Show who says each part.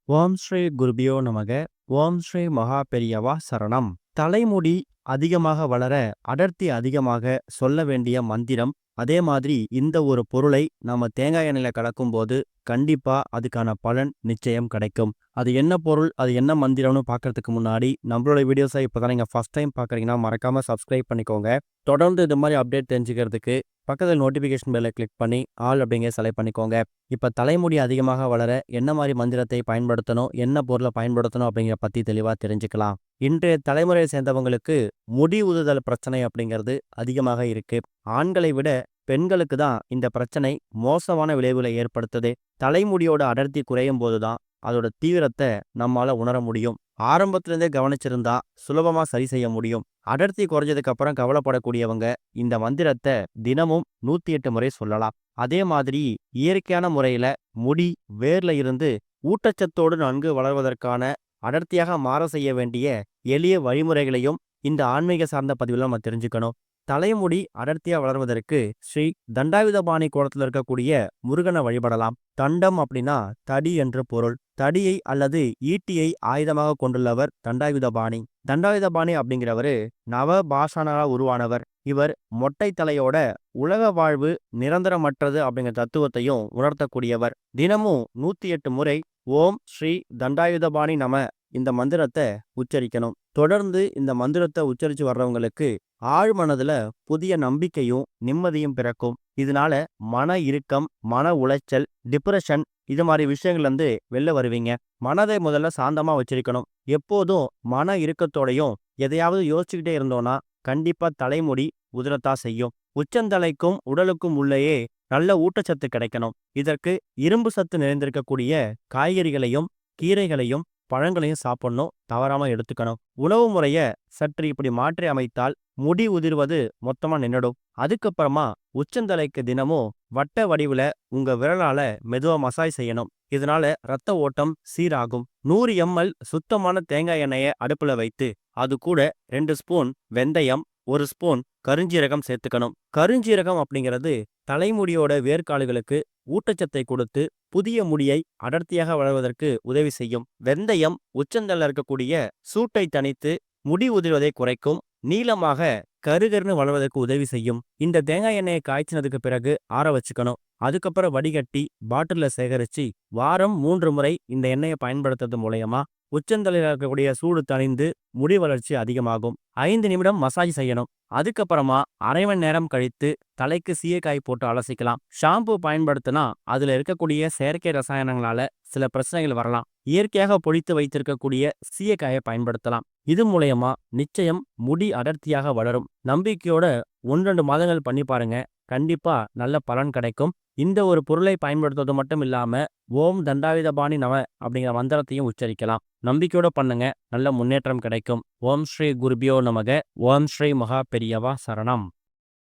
Speaker 1: ஓம் ஸ்ரீ குருபியோ நமக. ஓம் ஸ்ரீ மகா பெரியவா சரணம். தலைமுடி அதிகமாக வளர அடர்த்தி அதிகமாக சொல்ல வேண்டிய மந்திரம். அதே மாதிரி இந்த ஒரு பொருளை நம்ம தேங்காய் எண்ணெயில கலக்கும் போது கண்டிப்பா அதுக்கான பலன் நிச்சயம் கிடைக்கும். அது என்ன பொருள், அது என்ன மந்திரம்னு பார்க்கறதுக்கு முன்னாடி நம்மளோட வீடியோஸை இப்போதான் நீங்க ஃபர்ஸ்ட் டைம் பார்க்குறீங்கன்னா மறக்காம சப்ஸ்கிரைப் பண்ணிக்கோங்க. தொடர்ந்து இது மாதிரி அப்டேட் தெரிஞ்சுக்கிறதுக்கு பக்கத்தில் நோட்டிஃபிகேஷன் பெல்லை கிளிக் பண்ணி ஆல் அப்படிங்க செலக்ட் பண்ணிக்கோங்க. இப்போ தலைமுடி அதிகமாக வளர என்ன மாதிரி மந்திரத்தை பயன்படுத்தணும், என்ன பொருளை பயன்படுத்தணும் அப்படிங்கிற பற்றி தெளிவாக தெரிஞ்சுக்கலாம். இன்றைய தலைமுறையை சேர்ந்தவங்களுக்கு முடி உதுதல் பிரச்சனை அப்படிங்கிறது அதிகமாக இருக்கு. ஆண்களை விட பெண்களுக்கு தான் இந்த பிரச்சனை மோசமான விளைவுகளை ஏற்படுத்துது. தலைமுடியோட அடர்த்தி குறையும் போதுதான் அதோட தீவிரத்தை நம்மால உணர முடியும். ஆரம்பத்திலிருந்தே கவனிச்சிருந்தா சுலபமா சரி செய்ய முடியும். அடர்த்தி குறைஞ்சதுக்கு அப்புறம் கவலைப்படக்கூடியவங்க இந்த மந்திரத்தை தினமும் 108 முறை சொல்லலாம். அதே மாதிரி இயற்கையான முறையில முடி வேர்ல இருந்து ஊட்டச்சத்தோடு நன்கு வளர்வதற்கான அடர்த்தியாக மாற செய்ய வேண்டிய எளிய வழிமுறைகளையும் இந்த ஆன்மீக சார்ந்த பதிவில் நம்ம தெரிஞ்சுக்கணும். தலைமுடி அடர்த்தியா வளர்வதற்கு ஸ்ரீ தண்டாயுதபாணி கோலத்தில் இருக்கக்கூடிய முருகனை வழிபடலாம். தண்டம் அப்படின்னா தடி என்று பொருள். தடியை அல்லது ஈட்டியை ஆயுதமாக கொண்டுள்ளவர் தண்டாயுதபாணி. தண்டாயுதபாணி அப்படிங்கிறவரு நவபாஷானால உருவானவர். இவர் மொட்டை தலையோட உலக வாழ்வு நிரந்தரமற்றது அப்படிங்கிற தத்துவத்தையும் உணர்த்தக்கூடியவர். தினமும் 108 முறை ஓம் ஸ்ரீ தண்டாயுதபாணி நம இந்த மந்திரத்தை உச்சரிக்கணும். தொடர்ந்து இந்த மந்திரத்தை உச்சரித்து வர்றவங்களுக்கு ஆழ் மனதுல புதிய நம்பிக்கையும் நிம்மதியும் பிறக்கும். இதனால மன இறுக்கம், மன உளைச்சல், டிப்ரெஷன் இது மாதிரி விஷயங்கள்ல இருந்து வெளில வருவீங்க. மனதை முதல்ல சாந்தமா வச்சிருக்கணும். எப்போதும் மன இறுக்கத்தோடையும் எதையாவது யோசிச்சுக்கிட்டே இருந்தோம்னா கண்டிப்பா தலைமுடி உதிரத்தா செய்யும். உச்சந்தலைக்கும் உடலுக்கும் உள்ளேயே நல்ல ஊட்டச்சத்து கிடைக்கணும். இதற்கு இரும்பு சத்து நிறைந்திருக்கக்கூடிய காய்கறிகளையும் கீரைகளையும் பழங்களையும் சாப்பிடணும். தவறாம எடுத்துக்கணும். உணவு முறைய சற்று இப்படி மாற்றி அமைத்தால் முடி உதிர்வது மொத்தமா நின்னுடும். அதுக்கப்புறமா உச்சந்தலைக்கு தினமும் வட்ட வடிவுல உங்க விரலால மெதுவா மசாஜ் செய்யணும். இதனால ரத்த ஓட்டம் சீராகும். 100 ml சுத்தமான தேங்காய் எண்ணெயை அடுப்புல வைத்து அது கூட 2 ஸ்பூன் வெந்தயம், 1 ஸ்பூன் கருஞ்சீரகம் சேர்த்துக்கணும். கருஞ்சீரகம் அப்படிங்கிறது தலைமுடியோட வேர்க்கால்களுக்கு ஊட்டச்சத்தை கொடுத்து புதிய முடியை அடர்த்தியாக வளர்வதற்கு உதவி செய்யும். வெந்தயம் உச்சந்தல்ல இருக்கக்கூடிய சூட்டை தணித்து முடி உதிர்வதை குறைக்கும். நீளமாக கருகருன்னு வளர்வதற்கு உதவி செய்யும். இந்த தேங்காய் எண்ணெயை காய்ச்சினதுக்கு பிறகு ஆற வச்சுக்கணும். அதுக்கப்புறம் வடிகட்டி பாட்டில்ல சேகரிச்சு வாரம் 3 முறை இந்த எண்ணெயை பயன்படுத்துறது மூலயமா உச்சந்தலையில் இருக்கக்கூடிய சூடு தணிந்து முடி வளர்ச்சி அதிகமாகும். 5 நிமிடம் மசாஜ் செய்யணும். அதுக்கப்புறமா அரை மணி நேரம் கழித்து தலைக்கு சீயக்காய் போட்டு அலசிக்கலாம். ஷாம்பு பயன்படுத்தினா அதுல இருக்கக்கூடிய செயற்கை ரசாயனங்களால சில பிரச்சனைகள் வரலாம். இயற்கையாக பொடித்து வைத்திருக்கக்கூடிய சீயக்காயை பயன்படுத்தலாம். இது மூலயமா நிச்சயம் முடி அடர்த்தியாக வளரும். நம்பிக்கையோட 1-2 மாதங்கள் பண்ணி பாருங்க. கண்டிப்பா நல்ல பலன் கிடைக்கும். இந்த ஒரு பொருளை பயன்படுத்துவது மட்டும் இல்லாம ஓம் தண்டாயுதபாணி நம அப்படிங்கிற மந்திரத்தையும் உச்சரிக்கலாம். நம்பிக்கையோட பண்ணுங்க. நல்ல முன்னேற்றம் கிடைக்கும். ஓம் ஸ்ரீ குருபியோ நமக. ஓம் ஸ்ரீ மகா பெரியவா சரணம்.